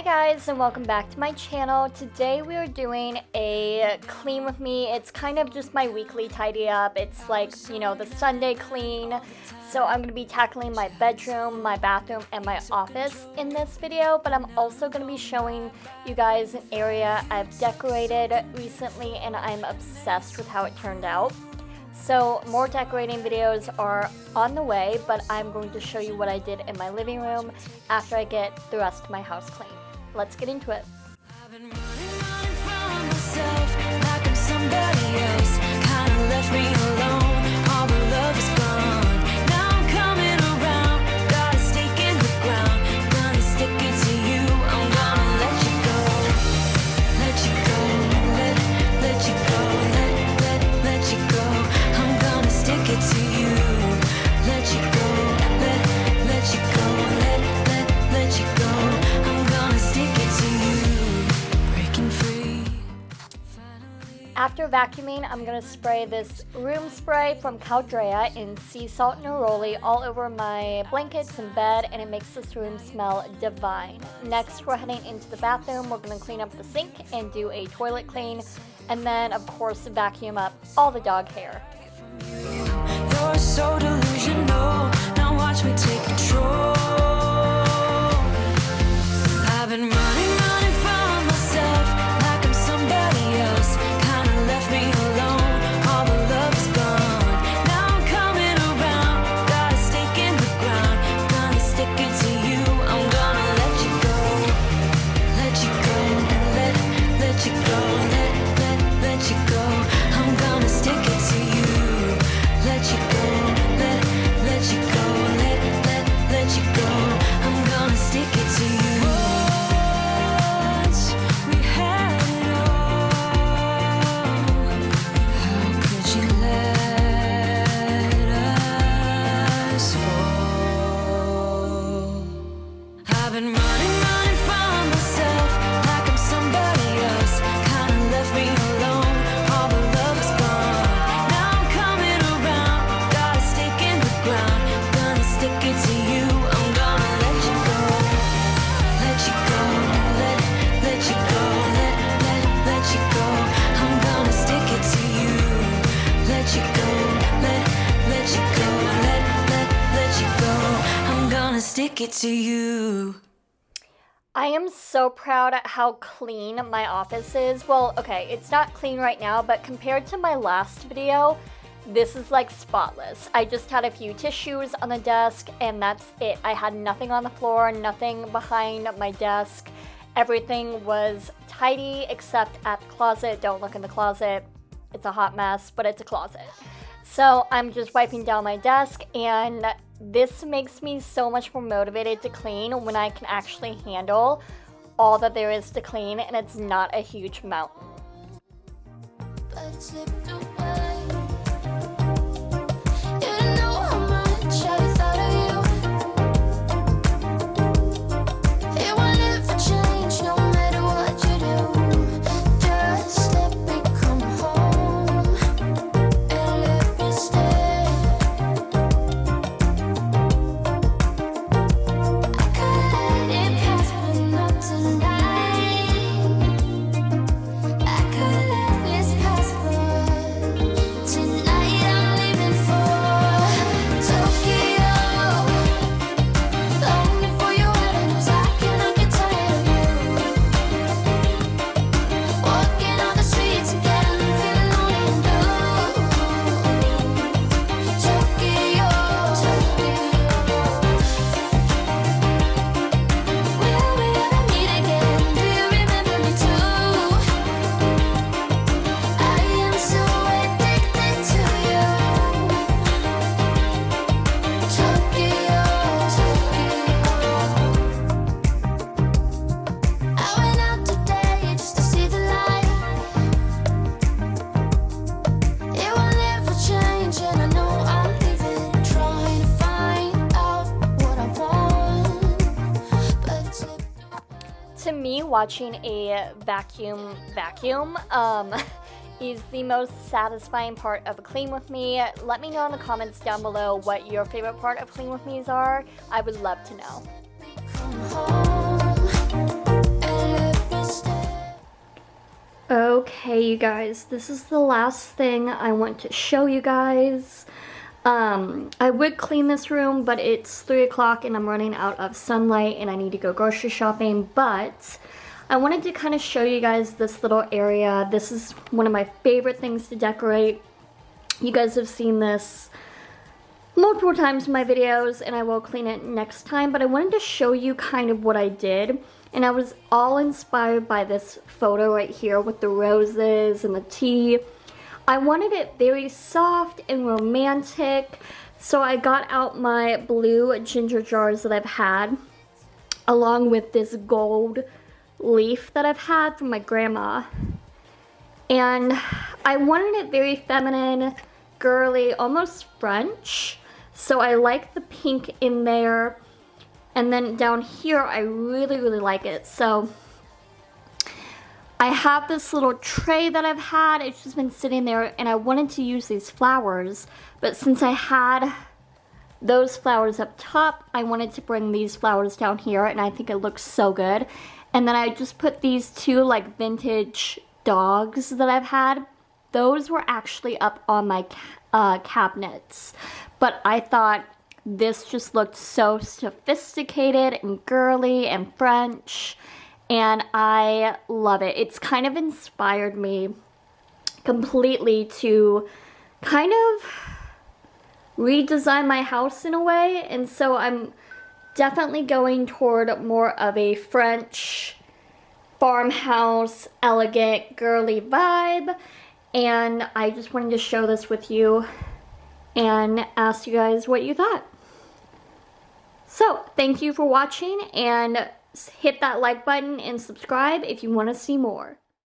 guys, and welcome back to my channel. Today we are doing a clean with me. It's kind of just my weekly tidy up. It's like, you know, the Sunday clean. So I'm going to be tackling my bedroom, my bathroom, and my office in this video. But I'm also going to be showing you guys an area I've decorated recently, and I'm obsessed with how it turned out. So more decorating videos are on the way, but I'm going to show you what I did in my living room after I get the rest of my house clean. Let's get into it. I've been running from myself like I'm somebody else. Kinda left me alone, all the love is gone. Now I'm coming around, got a stake in the ground. Gonna stick it to you, I'm gonna let you go. Let you go, let you go, let you go. I'm gonna stick it to you. Let you go, let you go, let you go. I'm gonna stick it to you. Breaking free. After vacuuming, I'm going to spray this room spray from Caldrea in sea salt neroli all over my blankets and bed, and it makes this room smell divine. Next, we're heading into the bathroom. We're going to clean up the sink and do a toilet clean, and then, of course, vacuum up all the dog hair. You're so delusional. Now watch me take control. I've been running from myself like I'm somebody else. Kinda left me alone, all the love is gone. Now I'm coming around, got a stake in the ground. Gonna stick it to you, I'm gonna let you go. Let you go, let you go, let you go. I'm gonna stick it to you. Let you go, let you go, let you go. I'm gonna stick it to you. Once we had it all, how could you let us fall? I've been running from myself like I'm somebody else. Kinda left me alone, all the love is gone. Now I'm coming around, got a stake in the ground. Gonna stick it to you, I'm gonna let you go. Let you go, let you go, let you go. I'm gonna stick it to you. Let you go, let you go, let you go. I'm gonna stick it to you. I am so proud at how clean my office is. Well, okay, it's not clean right now, but compared to my last video, this is like spotless. I just had a few tissues on the desk and that's it. I had nothing on the floor, nothing behind my desk. Everything was tidy except at the closet. Don't look in the closet. It's a hot mess, but it's a closet. So I'm just wiping down my desk, and this makes me so much more motivated to clean when I can actually handle all that there is to clean and it's not a huge mountain. But it slipped away. You didn't know how much I thought of you. It will never change no matter what you do. Just let me come home and let me stay. I could let it pass, but not tonight. I could let this pass, but tonight I'm leaving for Tokyo. Longing for your avenues, I cannot get tired of you. Walking on the streets again, feeling lonely and blue. Tokyo, will we ever meet again? Do you remember me too? I am so addicted to you. Tokyo. I went out today just to see the light. It will never change, and I know I'll leave it. Trying to find out what I want, but it slipped away. To me, watching a vacuum is the most satisfying part of a clean with me. Let me know in the comments down below what your favorite part of clean with me's are. I would love to know. Come home Okay, you guys, this is the last thing I want to show you guys. I would clean this room, but it's 3 o'clock and I'm running out of sunlight and I need to go grocery shopping, but I wanted to kind of show you guys this little area. This is one of my favorite things to decorate. You guys have seen this multiple times in my videos and I will clean it next time, but I wanted to show you kind of what I did. And I was all inspired by this photo right here with the roses and the tea. I wanted it very soft and romantic, so I got out my blue ginger jars that I've had, along with this gold leaf that I've had from my grandma. And I wanted it very feminine, girly, almost French. So I like the pink in there. And then down here, I really, really like it. So I have this little tray that I've had. It's just been sitting there and I wanted to use these flowers. But since I had those flowers up top, I wanted to bring these flowers down here and I think it looks so good. And then I just put these two like vintage dogs that I've had. Those were actually up on my cabinets. But I thought this just looked so sophisticated and girly and French, and I love it. It's kind of inspired me completely to kind of redesign my house in a way, and so I'm definitely going toward more of a French farmhouse, elegant, girly vibe, and I just wanted to show this with you and ask you guys what you thought. So, thank you for watching, and hit that like button and subscribe if you want to see more.